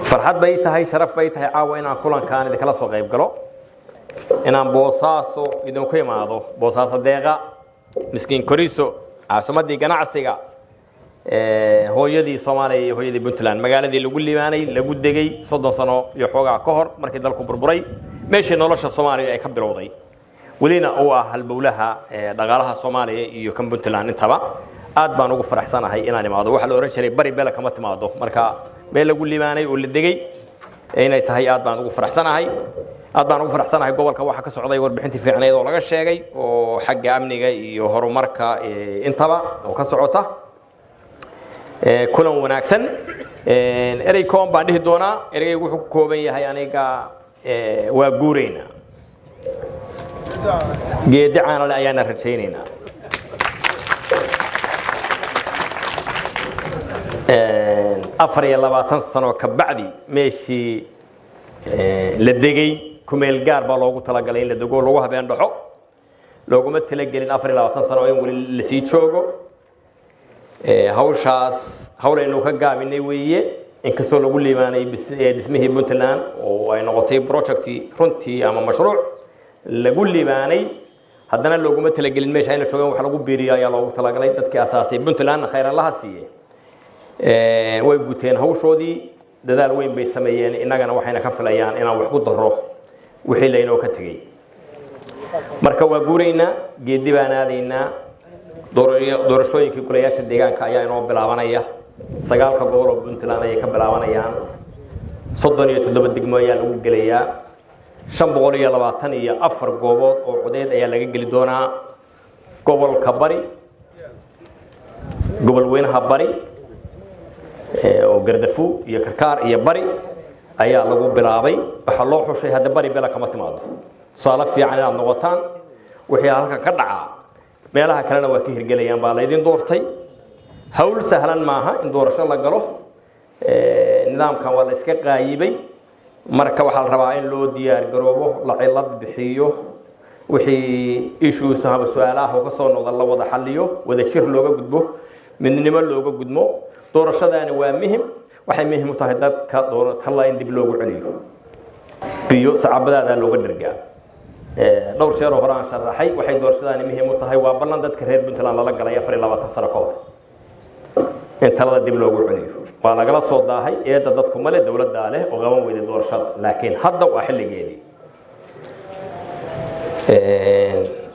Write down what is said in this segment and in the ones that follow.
فرحت بيتها شرف بيتها عاوينا كلن كان إذا كلا صغير قالوا إن بوصاصو إذا كي ما هذا بوصاص الدقة مسكين كريسو عاصمة دي جناع السجا هو يدي صومالي هو يدي بنتلان مقالة دي اللي يقول لي ماني اللي يقول دقي صدق صنو يحوق كهر مركز دلكم بربري ماشي نولش الصومالي يكبر وضي ولينا هو هالبولها دغالها الصومالي يكون بنتلان انتبه aad baan ugu faraxsanahay inaan imaado waxa la oran jiray bari beel kama timaado marka meel lagu liibaanay oo la degay inay tahay aad baan ugu faraxsanahay gobolka waxa ka socday warbixintii fiicneed oo laga sheegay oo xagga amniga iyo horumarka intaba oo ka socota kulan wanaagsan erey koon baan dhihi doonaa erey wuxuu ku kooban yahay aniga waa guureena geedicaan la ayaan rajaynayna أفريا لبعض سنة كبعدي ماشي للدقي كمل جار بالوجو تلاقلين للدقول لوها بين رحو لو قمت تلاقلين أفريا لبعض سنة يقول لسيت شوقو هوشاس هوري إنه كجا مني وياه إنك سولو قول لي ماني باسمه بنتلان وأنا قطعي بروجكتي رنتي أما مشروع لقول لي ماني هذانا لو قمت تلاقلين ماشي أنا شوقو وحلقو بيريا يا لوجو تلاقلين تذكي أساسي بنتلان خير الله سيه way guteen hawshoodii dadaal weyn bay sameeyeen inagana waxayna ka filayaan inaan wax ku daro wixii la inoo ka tagay marka waa guureynaa geedi baan aadaynaa doorashooyinkii golayaasha deegaanka ayaa inoo bilaabanaya sagaalka gobol oo Puntland ay ka bilaabanayaan 37 degmo ayaa lagu gelayaa 524 goobood oo codeed ayaa laga geli doonaa gobolka bari gobol weynaha bari oo gardafu iyo karkaar iyo bari ayaa lagu bilaabay waxa loo xushay hada bari bela kama timaado saala fiican inaad noqotaan wixii halka ka dhaca meelaha kalena waa ka hirgelayaan baa la idin doortay hawl sahlan maaha in doorasho la galo nidaamkan waa la iska qaayibay marka waxa la rabaa in loo diyaar garoobo la cilad bixiyo wixii issues ama su'aalaha oo ka soo noqda la wada xalliyo wada jir looga gudbo midnimo looga gudmo doorashadaani waa muhiim waxay muhiim u tahay dadka doorashada in dib loogu celiyo biyo sacabadaada looga dirgaa dhowr jeer oo horaan sharaxay waxay doorashadaani muhiim u tahay waa ballan dadka reer Puntland la galay 24 sano ka hor in talada dib loogu celiyo waa lagala soo daahay eeda dadku male dawladda leh oo qaban weyday doorashada laakiin hadda waa xilligeedii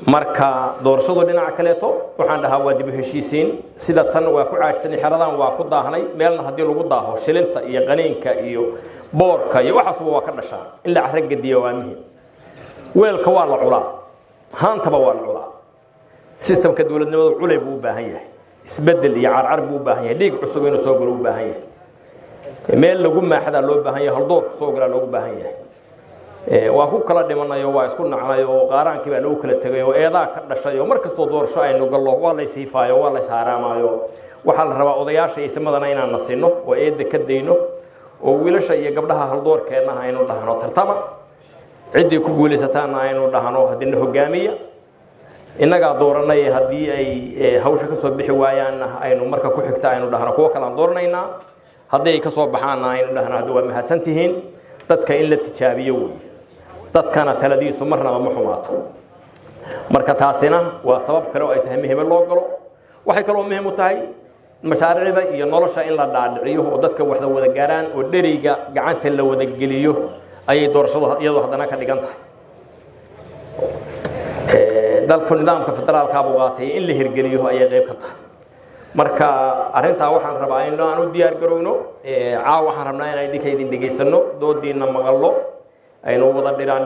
marka doorashadu dhinaca kaleeto waxaan dhahaa waa dib u heshiisiin sida tan waa ku caajsan xiradan waa ku daahnay meelna hadii lagu daaho shilinta iyo qaniinka iyo boorka iyo waxaas waa ka dhashaa in la arag gadiyo waa muhiim weelka waa la culaa haantaba waa la culaa systemka dawladnimadu culay buu u baahan yahay isbedel iyo carcar buu u baahan yahay dhiig cusub inuu soo galo u baahan yahay meel lagu maaxada loo baahan yahay hal door soo gala loogu baahan yahay waa ku kala dhimanayo waa isku nacnayo qaaraankii baa lagu kala tagay oo eedaa ka dhashay oo markastoo doorasho aynu gallo waa la ishiifaayo waa la ishaaraamayo waxa la rabaa odayaasha ismadana inaan nasino oo eeda ka dayno oo wiilasha iyo gabdhaha hal doorkeena aynu dhahno tartama cidii ku guuleysataana aynu dhahno hadina hogaamiya inaga dooranay hadii ay hawsha ka soo bixi waayaan aynu marka ku xigta aynu dhahno kuwa kala dooranayna hadii ka soo baxaan aynu dhahno hadii waa mahadsantihiin dadka in la tijaabiyo dadkana taladiisu marnaba ma xumaato marka taasina waa sabab kale oo ay tahay muhiim loo galo waxay kale oo muhiim u tahay mashaariicda iyo nolosha in la dhaadhiciyo oo dadka waxda wada gaaraan oo dheriga gacanta la wada geliyo ayay doorashadu iyadoo hadana ka dhigan tahay dalka nidaamka federaalka buu qaatay in la hirgeliyo ayay qayb ka tahay marka arinta waxaan rabaa in aan u diyaar garowno waxaan rabnaa in ay idin dhageysano doodiina maqallo aynu wada dhiraan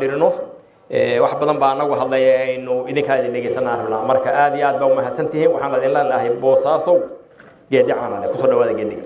wax badan baa anagu hadlay aynu idinka idin dhageysanaa rabnaa marka aad iyo aad baa u mahadsantihiin waxaan idin leenahay boosaasow geedi caanale ku soo dhawaada geediga